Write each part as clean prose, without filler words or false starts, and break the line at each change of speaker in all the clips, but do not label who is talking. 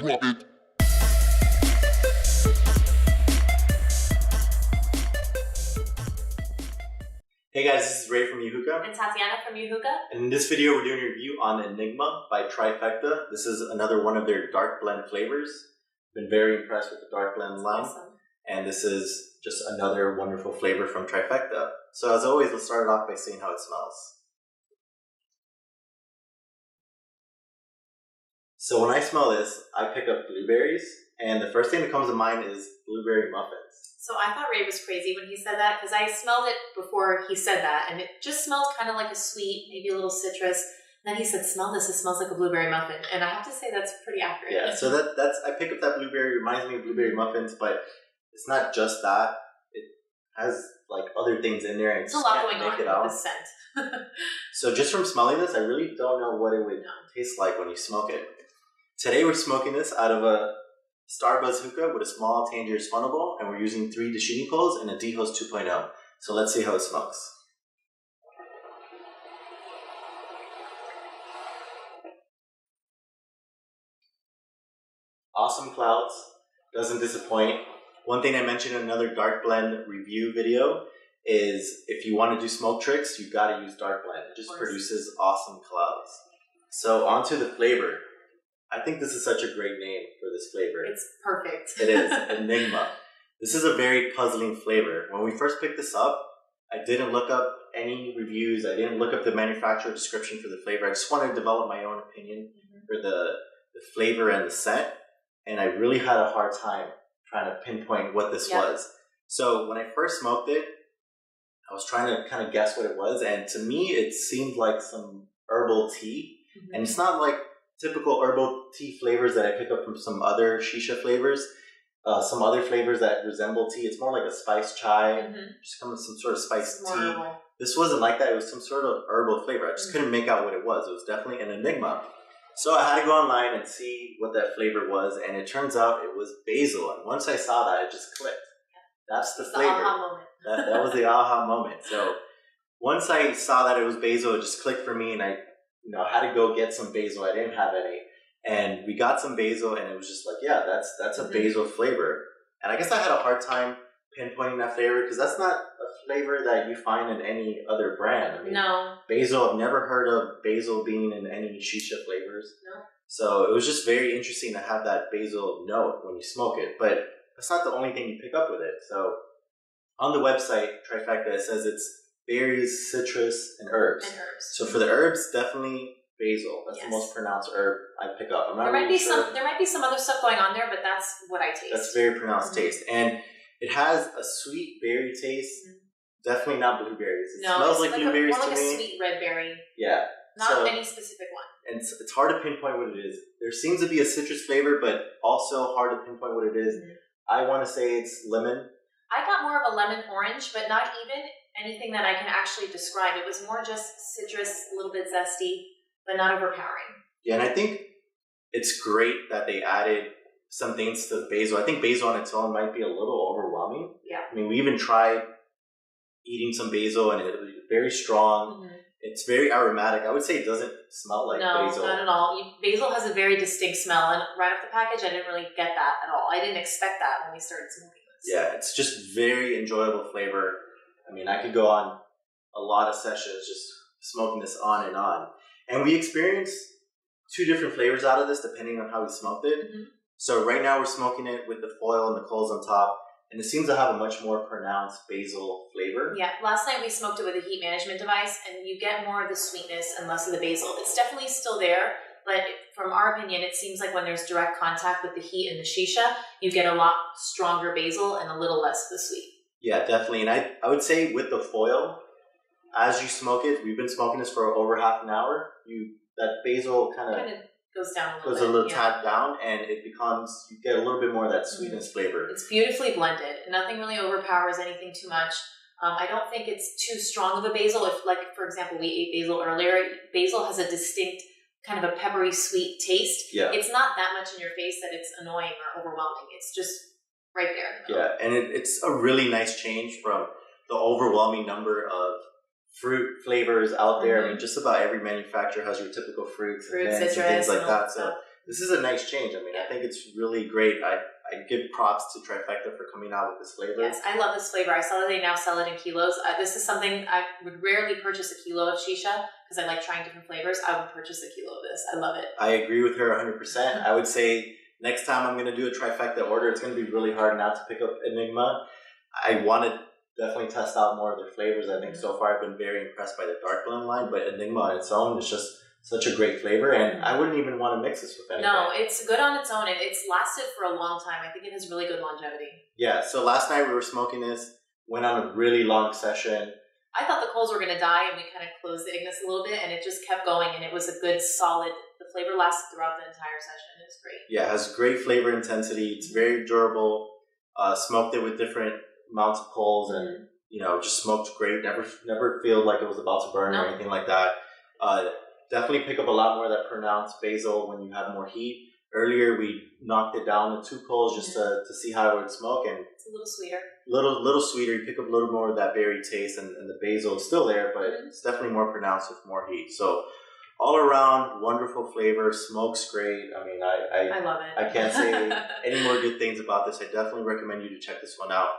Drop it.
Hey guys, this is Ray from YouHookah.
And Tatiana from YouHookah.
And in this video, we're doing a review on Enigma by Trifecta. This is another one of their dark blend flavors. Been very impressed with the dark blend line.
Awesome.
And this is just another wonderful flavor from Trifecta. So as always, let's start it off by seeing how it smells. So when I smell this, I pick up blueberries. And the first thing that comes to mind is blueberry muffins.
So I thought Ray was crazy when he said that because I smelled it before he said that, and it just smelled kind of like a sweet, maybe a little citrus. And then he said, "Smell this! It smells like a blueberry muffin." And I have to say that's pretty accurate.
Yeah. So that's I pick up that blueberry. It reminds me of blueberry muffins, but it's not just that. It has like other things in there, and
There's a lot going on with the scent.
So just from smelling this, I really don't know what it would taste like when you smoke it. Today we're smoking this out of a Starbuzz hookah with a small Tangiers funnel bowl, and we're using 3 Dashini poles and a D-Host 2.0. So let's see how it smokes. Awesome clouds, doesn't disappoint. One thing I mentioned in another dark blend review video is if you want to do smoke tricks, you gotta use dark blend. It just produces awesome clouds. So onto the flavor. I think this is such a great name for this flavor.
It's perfect.
It is, Enigma. This is a very puzzling flavor. When we first picked this up, I didn't look up any reviews. I didn't look up the manufacturer description for the flavor. I just wanted to develop my own opinion for the flavor and the scent. And I really had a hard time trying to pinpoint what this was. So when I first smoked it, I was trying to kind of guess what it was. And to me, it seemed like some herbal tea. And it's not like typical herbal tea flavors that I pick up from some other shisha flavors, some other flavors that resemble tea. It's more like a spiced chai, just come with some sort of spiced tea.
Herbal. This
wasn't like that. It was some sort of herbal flavor. I just couldn't make out what it was. It was definitely an enigma. So I had to go online and see what that flavor was, and it turns out it was basil. And once I saw that, it just clicked. That's the flavor.
Aha moment.
That was the aha moment. So once I saw that it was basil, it just clicked for me, and I had to go get some basil. I didn't have any. And we got some basil, and it was just like, yeah, that's a basil flavor. And I guess I had a hard time pinpointing that flavor because that's not a flavor that you find in any other brand. I mean,
no.
Basil, I've never heard of basil being in any shisha flavors.
No.
So it was just very interesting to have that basil note when you smoke it. But that's not the only thing you pick up with it. So on the website, Trifecta, it says it's berries, citrus, and herbs. So for the herbs, definitely basil. That's the most pronounced herb I pick up. I'm not really sure.
There might be some other stuff going on there, but that's what I taste.
That's very pronounced taste. And it has a sweet berry taste. Definitely not blueberries. It smells like blueberries to me.
More like a sweet red berry.
Yeah.
Not any specific one.
And it's hard to pinpoint what it is. There seems to be a citrus flavor, but also hard to pinpoint what it is. I want to say it's lemon.
I got more of a lemon orange, but not even anything that I can actually describe. It was more just citrus, a little bit zesty, but not overpowering.
Yeah, and I think it's great that they added some things to the basil. I think basil on its own might be a little overwhelming. Yeah. I mean, we even tried eating some basil, and it was very strong. It's very aromatic. I would say it doesn't smell like basil.
No, not at all. Basil has a very distinct smell, and right off the package, I didn't really get that at all. I didn't expect that when we started smoking this.
Yeah, it's just very enjoyable flavor. I mean, I could go on a lot of sessions just smoking this on and on. And we experienced 2 different flavors out of this depending on how we smoked it. So right now we're smoking it with the foil and the coals on top, and it seems to have a much more pronounced basil flavor.
Yeah, last night we smoked it with a heat management device, and you get more of the sweetness and less of the basil. It's definitely still there, but from our opinion, it seems like when there's direct contact with the heat and the shisha, you get a lot stronger basil and a little less of the sweet.
Yeah, definitely. And I would say with the foil, as you smoke it, we've been smoking this for over half an hour, that basil kind of
goes down
a little tad down, and it becomes, you get a little bit more of that sweetness flavor.
It's beautifully blended. Nothing really overpowers anything too much. I don't think it's too strong of a basil. If, like, for example, we ate basil earlier, basil has a distinct kind of a peppery sweet taste. Yeah. It's not that much in your face that it's annoying or overwhelming. It's just right there.
Yeah, and it's a really nice change from the overwhelming number of fruit flavors out there. I mean, just about every manufacturer has your typical fruits and hints and things like that. So this is a nice change. I mean, I think it's really great. I give props to Trifecta for coming out with this flavor.
Yes, I love this flavor. I saw that they now sell it in kilos. This is something I would rarely purchase a kilo of shisha because I like trying different flavors. I would purchase a kilo of this. I love it.
I agree with her 100%. I would say next time I'm going to do a Trifecta order, it's going to be really hard not to pick up Enigma. I want to definitely test out more of their flavors. I think so far I've been very impressed by the dark blend line, but Enigma on its own is just such a great flavor, and I wouldn't even want to mix this with anything.
No, it's good on its own, and it's lasted for a long time. I think it has really good longevity.
Yeah, so last night we were smoking this, went on a really long session.
I thought the coals were going to die, and we kind of closed the Ignis a little bit, and it just kept going, and it was a good, solid, the flavor lasted throughout the entire session. It was great.
Yeah, it has great flavor intensity. It's very durable. Smoked it with different amounts of coals, and just smoked great. Never feel like it was about to burn or anything like that. Definitely pick up a lot more of that pronounced basil when you have more heat. Earlier we knocked it down to 2 coals just to see how it would smoke, and
it's a little sweeter.
Little sweeter. You pick up a little more of that berry taste, and the basil is still there, but it's definitely more pronounced with more heat. So all around wonderful flavor. Smokes great. I mean,
I love it.
I can't say any more good things about this. I definitely recommend you to check this one out.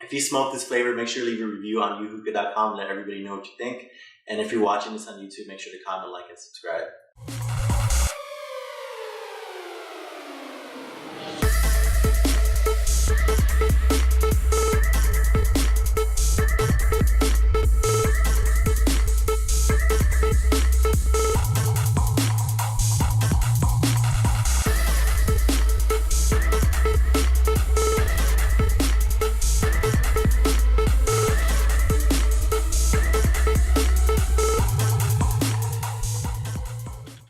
If you smoke this flavor, make sure to leave a review on YouHookah.com. Let everybody know what you think. And if you're watching this on YouTube, make sure to comment, like, and subscribe.